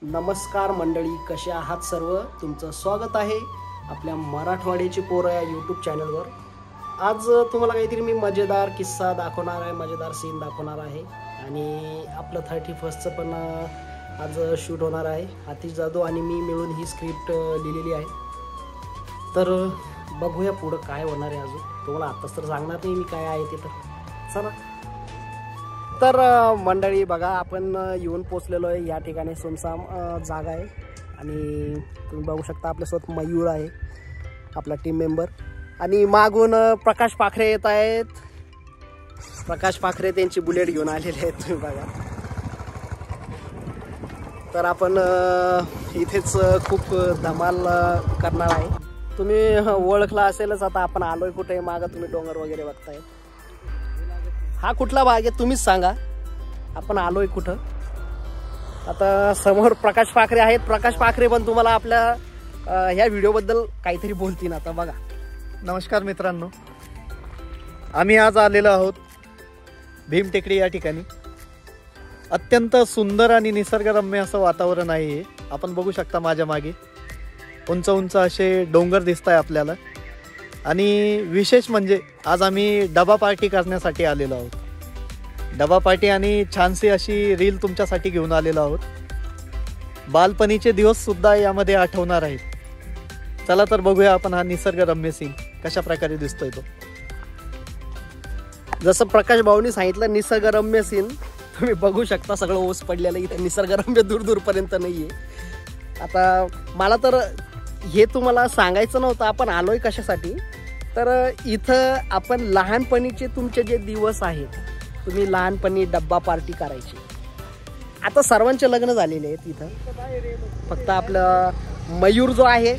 नमस्कार मंडळी, कसे आहात सर्व? तुमचं स्वागत आहे आपल्या मराठवाड्याची पोरं या यूट्यूब चॅनलवर. आज तुम्हाला काहीतरी मी मजेदार किस्सा दाखवणार आहे, मजेदार सीन दाखवणार आहे. आणि आपलं 31st पण आज शूट होणार आहे. आतिश जाधव आणि मी मिळून ही स्क्रिप्ट लिहिलेली आहे. तर बघूया पुढं काय होणार आहे. अजून तुम्हाला आत्ताच तर सांगणार नाही मी काय आहे ते. तर चला. तर मंडळी बघा, आपण येऊन पोचलेलो आहे. या ठिकाणी सुनसाम जागा आहे आणि तुम्ही बघू शकता आपल्यासोबत मयूर आहे, आपला टीम मेंबर. आणि मागून प्रकाश पाखरे येत आहेत. प्रकाश पाखरे त्यांची बुलेट घेऊन आलेले आहेत, तुम्ही बघा. तर आपण इथेच खूप धमाल करणार आहे. तुम्ही ओळखला असेलच आता आपण आलोय कुठे. मागं तुम्ही डोंगर वगैरे बघताय. हा कुठला भाग आहे तुम्हीच सांगा, आपण आलोय कुठं. आता समोर प्रकाश पाखरे आहेत. प्रकाश पाखरे पण तुम्हाला आपल्या ह्या व्हिडिओबद्दल काहीतरी बोलतील. आता बघा. नमस्कार मित्रांनो, आम्ही आज आलेलो आहोत भीमटेकडी या ठिकाणी. अत्यंत सुंदर आणि निसर्गरम्य असं वातावरण आहे. आपण बघू शकता माझ्या मागे उंच उंच असे डोंगर दिसत आहे आपल्याला. आणि विशेष म्हणजे आज आम्ही डबा पार्टी करण्यासाठी आलेलो आहोत. डबा पार्टी आणि छानशी अशी रील तुमच्यासाठी घेऊन आलेलो आहोत. बालपणीचे दिवससुद्धा यामध्ये आठवणार आहेत. चला तर बघूया आपण हा निसर्गरम्य सीन कशा प्रकारे दिसतोय तो. जसं प्रकाश भाऊनी सांगितलं निसर्गरम्य सीन तुम्ही बघू शकता. सगळं ओस पडलेलं इथे. निसर्गरम्य दूर दूरपर्यंत नाही आहे. आता मला तर हे तुम्हाला सांगायचं नव्हतं आपण आलोय कशासाठी. तर इथं आपण लहानपणीचे तुमचे जे दिवस आहेत, तुम्ही लहानपणी डब्बा पार्टी करायची. आता सर्वांचे लग्न झालेले आहेत इथं. फक्त आपलं मयूर जो आहे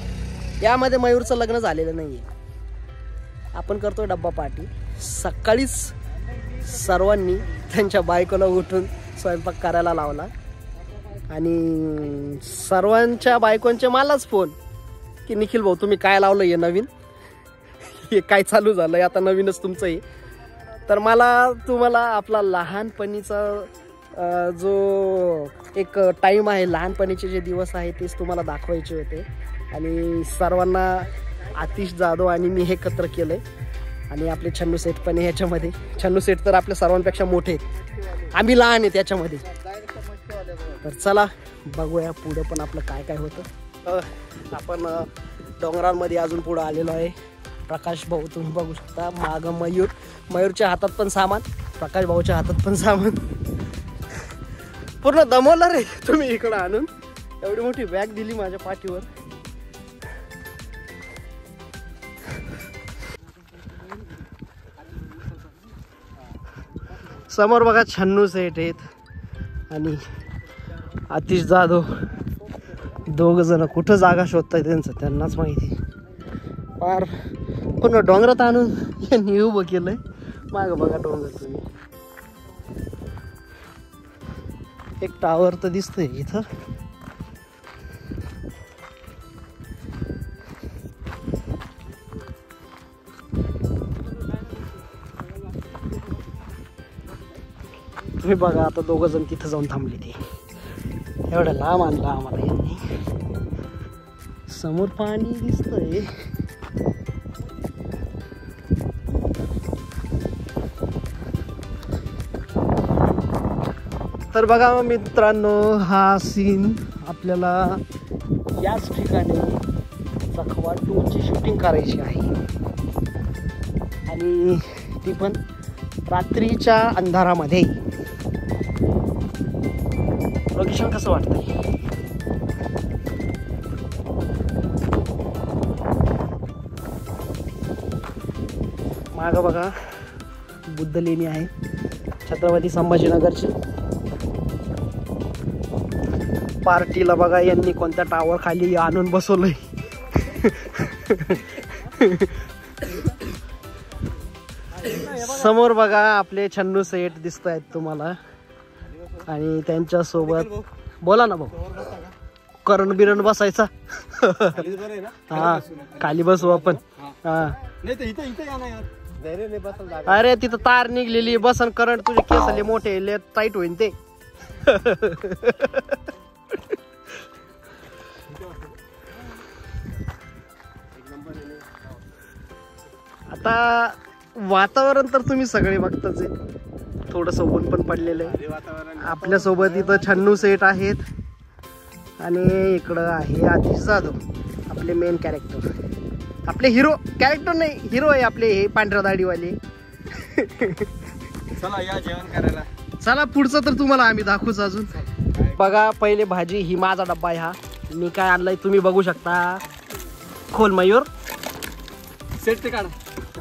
यामध्ये मयूरचं लग्न झालेलं नाही आहे. आपण करतो डब्बा पार्टी. सकाळीच सर्वांनी त्यांच्या बायकोला उठून स्वयंपाक करायला लावला. आणि सर्वांच्या बायकोंचे मलाच फोन की निखिल भाऊ तुम्ही काय लावलं हे नवीन, हे काय चालू झालंय आता नवीनच तुमचं हे. तर मला तुम्हाला आपला लहानपणीचा जो एक टाईम आहे, लहानपणीचे जे दिवस आहे तेच तुम्हाला दाखवायचे होते. आणि सर्वांना आतिश जाधव आणि मी एकत्र केलंय. आणि आपले छन्नू सेठ पण ह्याच्यामध्ये. छन्नू सेठ तर आपल्या सर्वांपेक्षा मोठे आहेत, आम्ही लहान आहेत याच्यामध्ये. तर चला बघूया पुढं पण आपलं काय काय होतं. आपण डोंगरांमध्ये अजून पुढं आलेलो आहे. प्रकाश भाऊ तुम्ही बघू शकता. मागं मयूरच्या हातात पण सामान, प्रकाश भाऊच्या हातात पण सामान. पूर्ण दमवलं रे तुम्ही इकडं आणून. एवढी मोठी बॅग दिली माझ्या पाठीवर. समोर बघा छन्नू सेठ आहेत आणि आतिश जाधव. दोघ जण कुठं जागा शोधताय त्यांचं त्यांनाच माहिती. फार पूर्ण डोंगरात आणून यांनी उभं केलंय. माग बघा डोंगर तुम्ही. एक टावर तर दिसतंय इथं. तुम्ही बघा आता दोघ जण तिथं जाऊन थांबले. ते एवढं लांब आणलं आम्हाला यांनी. समोर पाणी दिसतंय. तर बघा मित्रांनो, हा सीन आपल्याला याच ठिकाणी जखवा 2ची शूटिंग करायची आहे. आणि ती पण रात्रीच्या अंधारामध्ये. लोकेशन कसं वाटतंय? मागं बघा बुद्ध लेणी आहे छत्रपती संभाजीनगरची. पार्टीला बघा यांनी कोणत्या टावर खाली आणून बसवलंय. समोर बघा आपले छन्नू सेठ दिसत आहेत तुम्हाला. आणि त्यांच्या सोबत बोला ना भाऊ, करण बिरण बसायचा. हा खाली बसू आपण. हा अरे तिथं तार निघलेली बसन. करंट तुझे केस मोठे टाईट होईन ते. आता वातावरण तर तुम्ही सगळे बघताच आहे, थोडंसं ऊन पण पडलेलं आहे. आपल्यासोबत इथं छन्नू सेठ आहेत आणि इकडं आहे आतिश जाधव, आपले मेन कॅरेक्टर, आपले हिरो. कॅरेक्टर नाही, हिरो आहे आपले हे पांढऱ्या दाढीवाले. चला या जेवण करायला. चला पुढचं तर तुम्हाला आम्ही दाखवूच अजून. बघा पहिले भाजी ही माझा डब्बा आहे. हा मी काय आणलाय तुम्ही बघू शकता. खोल मयूर, सेट ते काढ.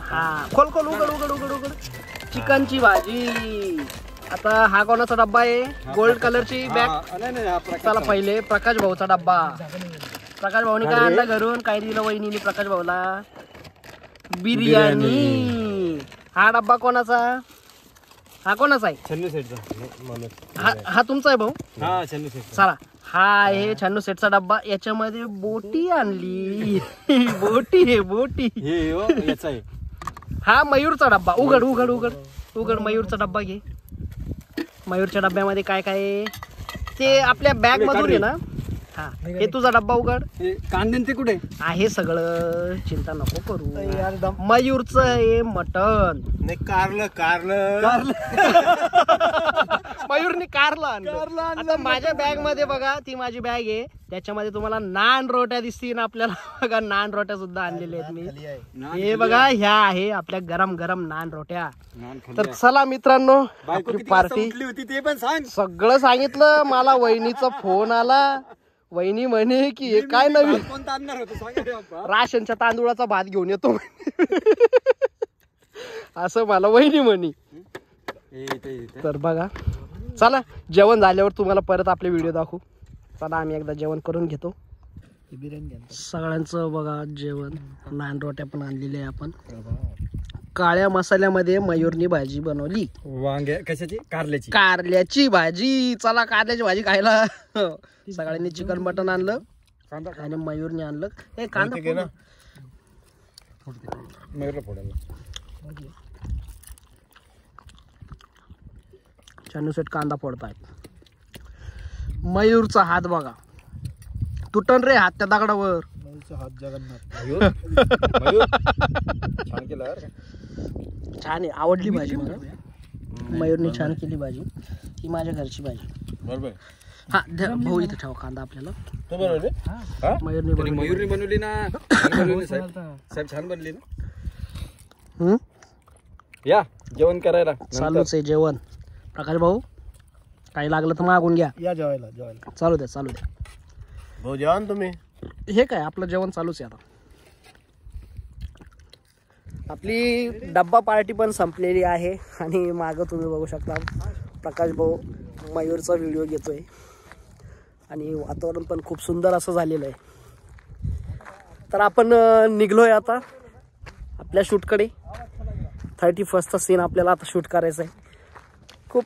हा खोल खोल, उघड उघड उघड उघड. चिकनची भाजी. आता हा कोणाचा डब्बा आहे? गोल्ड कलरची बॅग. चला पहिले प्रकाश भाऊचा डब्बा. प्रकाश भाऊनी काय आणला घरून, काय दिलं वहिनीने प्रकाश भाऊला? बिर्याणी. हा डब्बा कोणाचा? हा कोणाचा आहे? छन्नू सेटचा. हा तुमचा आहे भाऊ? हा छन्नू सेट. चला हा आहे छन्नू सेटचा डब्बा. याच्यामध्ये बोटी आणली. बोटी आहे बोटी. याचा आहे. हा मयूरचा डब्बा. उघड उघड उघड उघड. मयूरचा डब्बा घे. मयूरच्या डब्यामध्ये काय काय आहे ते आपल्या बॅग मधून आहे ना. हा हे तुझा डब्बा उघड. कांदे ते कुठे आहे सगळं, चिंता नको करू. मयूरचं आहे मटन. नाही कारलं मयूरने कारला आणलं. आता माझ्या बॅग मध्ये बघा, ती माझी बॅग आहे, त्याच्यामध्ये तुम्हाला नान रोट्या दिसतील आपल्याला. बघा नान रोट्या सुद्धा आणलेल्या आहेत मी. हे बघा ह्या आहे आपल्या गरम गरम नान रोट्या. तर चला मित्रांनो, आपली पार्टी होती ते पण सांग. सगळं सांगितलं. मला वहिनीचा फोन आला. वहिनी म्हणे की हे काय नवीन राशनच्या तांदूळाचा भात घेऊन येतो असं मला वहिनी म्हणे. तर बघा चला जेवण झाल्यावर तुम्हाला परत आपले व्हिडिओ दाखवू. चला आम्ही एकदा जेवण करून घेतो. सगळ्यांचं बघा जेवण. नान रोट्या पण आणलेल्या आहे आपण. काळ्या मसाल्यामध्ये मयूरनी भाजी बनवली. वांगे कशाची? कारल्याची भाजी. चला कारल्याची भाजी खायला. सगळ्यांनी चिकन मटन आणलं आणि मयूरने आणलं. हे कांदा छन्नू सेट कांदा फोडतायत. मयूरचा हात बघा, तुटन रे हात त्या दगडावर. हात जगन्नाथ. छान आहे, आवडली भाजी मला. मयूरने छान केली भाजी. ही माझ्या घरची भाजी. बरोबर. हा भाऊ इथे ठेवा कांदा आपल्याला. मयूरने बनवली ना. साहेब छान बनली ना. या जेवण करायला. चालूच आहे जेवण. प्रकाश भाऊ काही लागलं तर मागून घ्या. या जेवायला. चालू द्या चालू द्या भाऊ जेवण तुम्ही. हे काय आपलं जेवण चालूच आहे. आता आपली डब्बा पार्टी पण संपलेली आहे आणि मागं तुम्ही बघू शकता प्रकाश भाऊ मयूरचा व्हिडिओ घेतोय आणि वातावरण पण खूप सुंदर असं झालेलं आहे. तर आपण निघलोय आता आपल्या शूटकडे. 31st सीन आपल्याला आता शूट करायचं आहे. खूप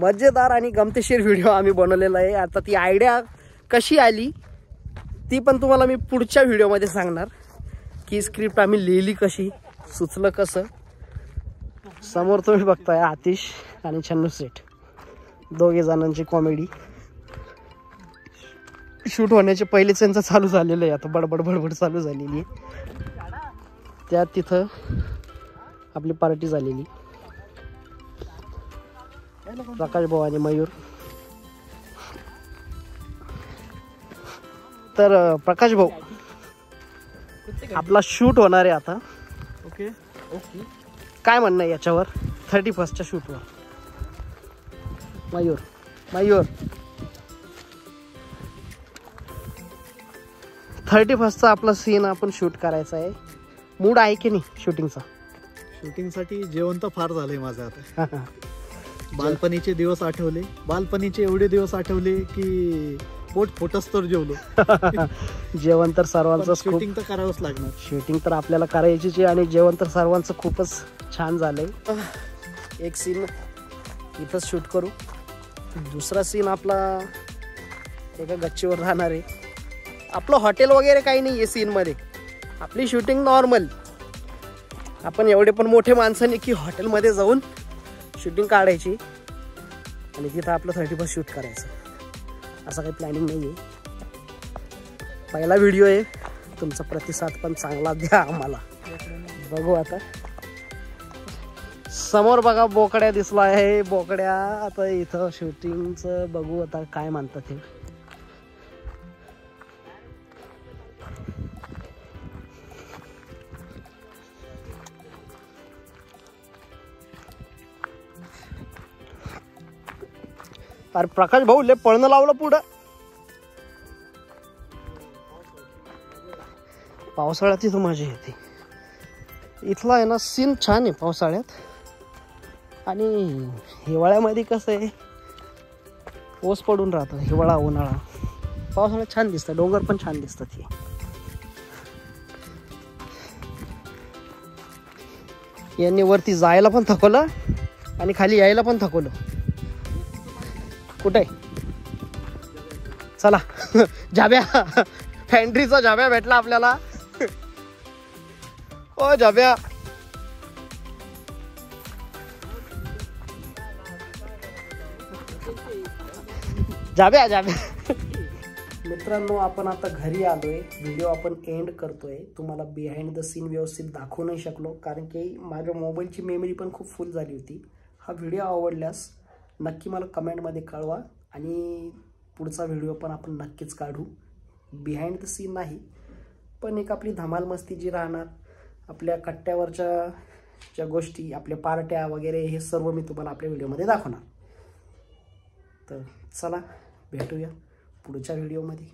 मजेदार आणि गमतीशीर व्हिडिओ आम्ही बनवलेला आहे. आता ती आयडिया कशी आली ती पण तुम्हाला मी पुढच्या व्हिडिओमध्ये सांगणार की स्क्रिप्ट आम्ही लिहिली कशी, सुचलं कसं. समोर तुम्ही बघताय आतिश आणि छन्नू सेठ दोघे जणांची कॉमेडी. शूट होण्याचे पहिलेच त्यांचं चालू झालेलं आहे. आता बडबड बडबड चालू झालेली आहे. त्यात तिथं आपली पार्टी झालेली. प्रकाश भाऊ आणि मयूर. तर प्रकाश भाऊ आपला शूट होणार आहे आता. ओके काय म्हणणं आहे याच्यावर? 31st शूटवर मयूर 31st आपला सीन आपण शूट करायचा आहे. मूड आहे की नाही शूटिंगचा? शूटिंगसाठी जेवण तर फार झालंय माझं आता. बालपणीचे दिवस आठवले. बालपणीचे एवढे दिवस आठवले की पोट फोटस तर जेवलो. जेवण तर सर्वांचं शूटिंग तर करावंच लागणार. शूटिंग तर आपल्याला करायचीच आहे आणि जेवण तर सर्वांचं खूपच छान झालंय. एक सीन इथंच शूट करू. दुसरा सीन आपला एका गच्चीवर राहणार आहे. आपलं हॉटेल वगैरे काही नाही आहे सीनमध्ये. आपली शूटिंग नॉर्मल. आपण एवढे पण मोठे माणसं नाही की हॉटेलमध्ये जाऊन शूटिंग काढायची आणि तिथं आपलं 31st शूट करायचं. असं काही प्लॅनिंग नाही आहे. पहिला व्हिडिओ आहे, तुमचा प्रतिसाद पण चांगला द्या आम्हाला. बघू आता समोर बघा बोकड्या दिसला आहे. बोकड्या आता इथं शूटिंगचं बघू आता काय म्हणतात ते. अरे प्रकाश भाऊ लय पळणं लावलं पुढं. पावसाळ्यात तिथं मजा येते. इथला आहे ना सीन छान आहे पावसाळ्यात. आणि हिवाळ्यामध्ये कसं आहे ओस पडून राहतं. हिवाळा उन्हाळा पावसाळ्यात छान दिसतं. डोंगर पण छान दिसतात. हे यांनी वरती जायला पण थकवलं आणि खाली यायला पण थकवलं. कुठे चला जाब्या फॅन्ट्रीचा जाब्या भेटला आपल्याला. ओ जाब्या जाब्या जाब्या. मित्रांनो आपण आता घरी आलोय. व्हिडिओ आपण एंड करतोय. तुम्हाला बिहाइंड द सीन व्यवस्थित दाखवू नाही शकलो कारण की माझ्या मोबाईलची मेमरी पण खूप फुल झाली होती. हा व्हिडिओ आवडल्यास नक्की मला कमेंटमध्ये कळवा आणि पुढचा व्हिडिओ पण आपण नक्कीच काढू. बिहाइंड द सीन नाही पण एक आपली धमाल मस्ती जी राहणार, आपल्या कट्ट्यावरच्या ज्या गोष्टी, आपल्या पार्ट्या वगैरे हे सर्व मी तुम्हाला आपल्या व्हिडिओमध्ये दाखवणार. तर चला भेटूया पुढच्या व्हिडिओमध्ये.